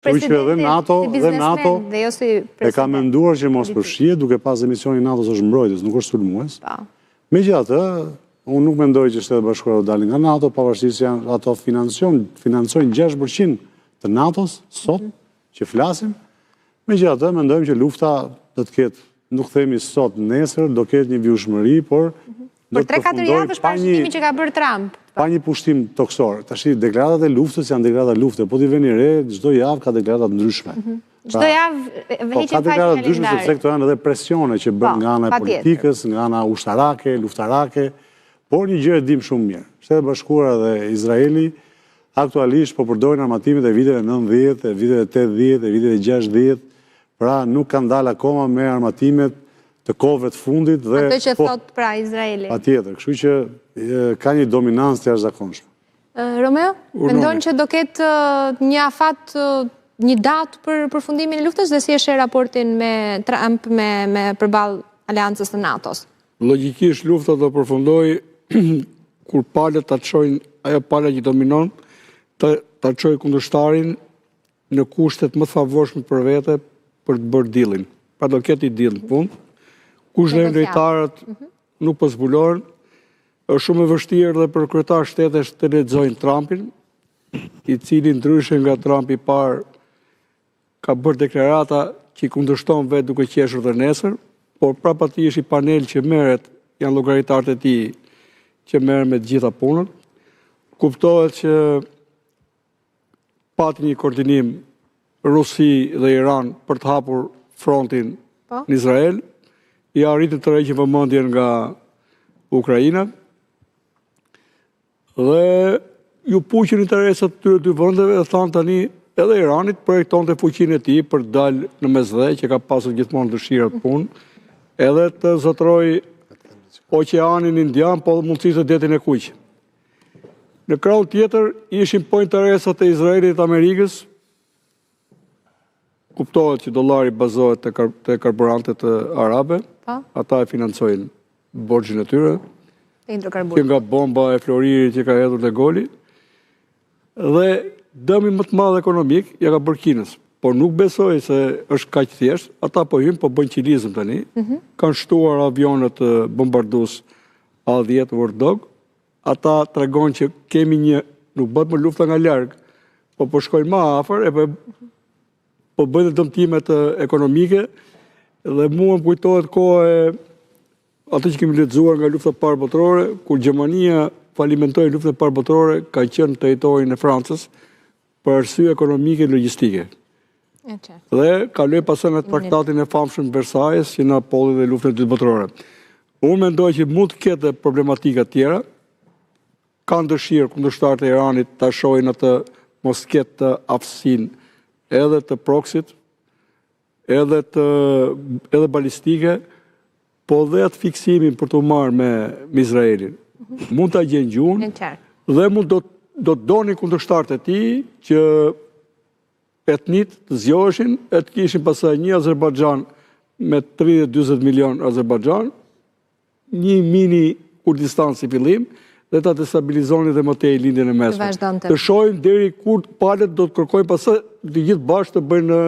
Presidenti si biznesmen dhe jo si president. E ka menduar që mos përfshihet duke pas emisionin NATO-s është mbrojtës, nuk është sulmues. Megjithatë, unë nuk mendoj që Shtetet Bashkuara do dalin nga NATO, pavarësisht se ato financojnë 6% të NATO-s sot që flasim. Megjithatë, mendojmë që lufta do të ketë, nuk themi sot, nesër, do ketë një vjushmëri, por për 3-4 javësh pa shtimin që ka bërë Trump. Pa një pushtim toksor. Tash deklaratat e luftës janë deklaratat lufte, po t'i veni re, çdo javë ka deklaratat ndryshme. Çdo javë heqin ka deklaratat ndryshme sepse këto janë edhe presione që bën nga ana e politikës, nga ana ushtarake, luftarake, por një gjë e dim shumë mirë. Shtetet Bashkuara dhe Izraeli aktualisht po përdorin armatimet e viteve 90, e viteve 80, e viteve 60, pra nuk kanë dalë akoma me armatimet të kohëve të fundit dhe ato që thot pra Izraeli. Patjetër, kështu që ka një dominancë të jashtëzakonshme. Romeo, mendon që do ketë një afat, një datë për përfundimin e luftës dhe si është raportin me Trump me përballë aleancës të NATO-s? Logjikisht lufta do përfundoj kur palët ta çojnë, ajo pala që dominon, ta çojë kundërshtarin në kushtet më të favorshme për vete për të bërë dealin. Pra do ketë i deal në punë. Kush dhe drejtarët nuk po zbulohen, është shumë e vështirë dhe për kryetar shtetesh të lexojnë Trumpin, i cili ndryshe nga Trumpi i parë ka bërë deklarata që i kundërshton vetë duke qeshur dhe nesër, por prapa ti është i panel që merret, janë llogaritarët e tij që merren me të gjitha punët. Kuptohet që pati një koordinim Rusi dhe Iran për të hapur frontin në Izrael, i arritë të rreqë vëmendjen nga Ukraina dhe ju puqin interesat të dy vendeve dhe thanë tani edhe Iranit projektonte fuqinë e tij për të dalë në mesdhe që ka pasur gjithmonë dëshirë të punë, edhe të zotroj oqeanin Indian, po mundësisht të detin e Kuq. Në krahun tjetër ishin po interesat e Izraelit dhe Amerikës. Kuptohet që dollari bazohet te karburantet arabe, ata e financojnë borxhin e tyre, që nga bomba e Floririt që ka hedhur De Gaulle, dhe dëmi më të madh ekonomik ja ka bërë Kinës, por nuk besoj se është kaq thjesht, ata po hyn, po bën qilizëm tani, kanë shtuar avionet bombardues A-10 Wordog, ata tregon që kemi një, nuk bëhet më lufta nga larg, po shkojnë më afër, po bëjnë dëmtimet ekonomike, dhe mua më kujtohet kohë e atë që kemi lexuar nga lufta e parë botërore, kur Gjermania falimentoi luftën e parë botërore, ka qenë territorin e Francës për arsye ekonomike e logjistike. Dhe kaloi pasën në traktatin e famshëm Versailles që na polli dhe luftën e dytë botërore. Unë mendoj që mund të ketë problematika tjera, kanë dëshirë kundërshtarët e Iranit ta shohin atë mos ketë aftësinë edhe të proxit, edhe balistike, po dhe atë fiksimin për të marrë me Izraelin. Mund të gjenë gjuhën dhe mund do të doni kundërshtarët e tij që etnit të zgjoheshin, e të kishin pastaj një Azerbajxhan me 30-40 milion Azerbajxhan, një mini Kurdistan si fillim, dhe ta destabilizoni dhe më tej lindjen e mesme. Të shohim deri kur palët do të kërkojnë pastaj të gjithë bashkë të bëjnë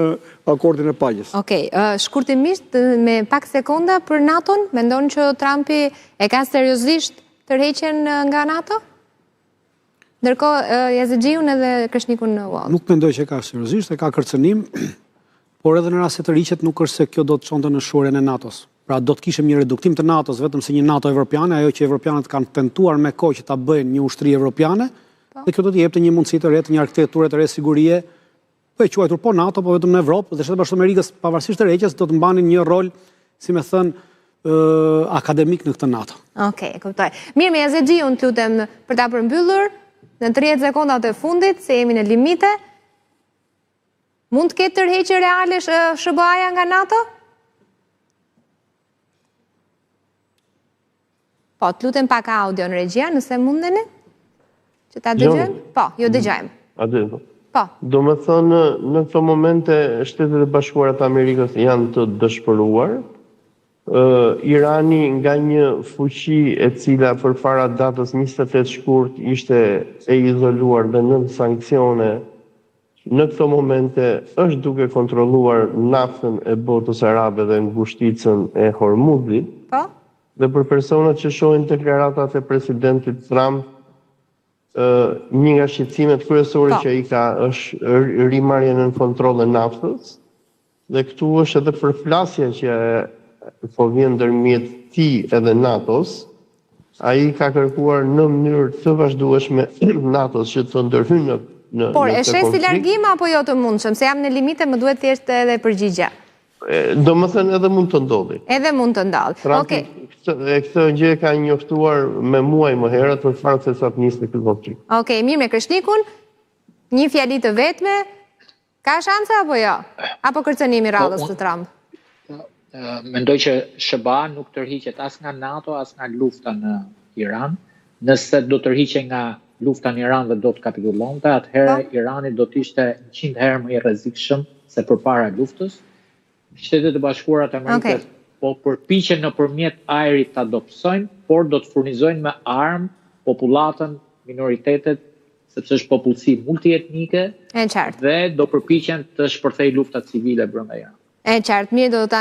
akordin e paqes. Okej, shkurtimisht me pak sekonda për NATO-n, mendon që Trumpi e ka seriozisht tërheqjen nga NATO? Ndërkohë Yazidjiun edhe Kreshnikun në Wall. Nuk mendoj që ka seriozisht, e ka kërcënim, por edhe në rast se tërhiqet nuk është se kjo do të çonte në shorën e NATO-s. Pra do të kishim një reduktim të NATO-s vetëm si një NATO evropiane, ajo që evropianët kanë tentuar me kohë që ta bëjnë një ushtri evropiane, dhe kjo do t'i jepte një mundësi të re, një arkitekturë të re sigurie, po e quajtur po NATO, po vetëm në Evropë, dhe Shtetet Bashkuara të Amerikës pavarësisht tërheqjes do të mbanin një rol, si me thënë, akademik në këtë NATO. Okej, kuptoj. Mirë, me Yazidjiun të lutem për ta përmbyllur në 30 sekondat e fundit, se jemi në limite. Mund të ketë tërheqje reale SBA-ja nga NATO? Po, të lutem pak audio në regjia, nëse mundeni? Që ta dëgjojmë? Po, jo dëgjojmë. A dëgjojmë? Po. Do me thënë, në këto momente, Shtetet e Bashkuara të Amerikës janë të dëshpëruar. Irani nga një fuqi e cila përpara datës 28 shkurt ishte e izoluar dhe në sankcione në këto momente është duke kontrolluar naftën e botës arabe dhe ngushticën e Hormuzit. Po? Dhe për personat që shohin deklaratat e presidentit Trump, një nga shqetësimet kryesore që ai ka është rimarrja në kontroll e naftës, dhe këtu është edhe përplasja që po vjen ndërmjet tij edhe NATO-s. Ai ka kërkuar në mënyrë të vazhdueshme NATO-s që të ndërhyjë në por e shes si largim apo jo të mundshëm, se jam në limite, më duhet thjesht edhe përgjigje. Do më thënë edhe mund të ndodhi. Edhe mund të ndodhi. Trumpi këtë gjë ka njoftuar me muaj më herët për fakt se sa të nisë këtë votëri. Okej, mirë me Krishnikun, një fjali të vetme, ka shanse apo jo? Apo kërcënimi radhës të Trump? Mendoj që SBA nuk tërhiqet as nga NATO, as nga lufta në Iran. Nëse do tërhiqe nga lufta në Iran dhe do të kapitullonte, atëherë Irani do të ishte 100 herë më i rrezikshëm se përpara luftës. Shtetet e Bashkuara të Amerikës po përpiqen nëpërmjet ajrit ta dobësojnë, por do të furnizojnë me armë popullatën, minoritetet, sepse është popullsi multietnike, dhe do përpiqen të shpërthejë lufta civile brenda Iranit. E qartë, mirë, do ta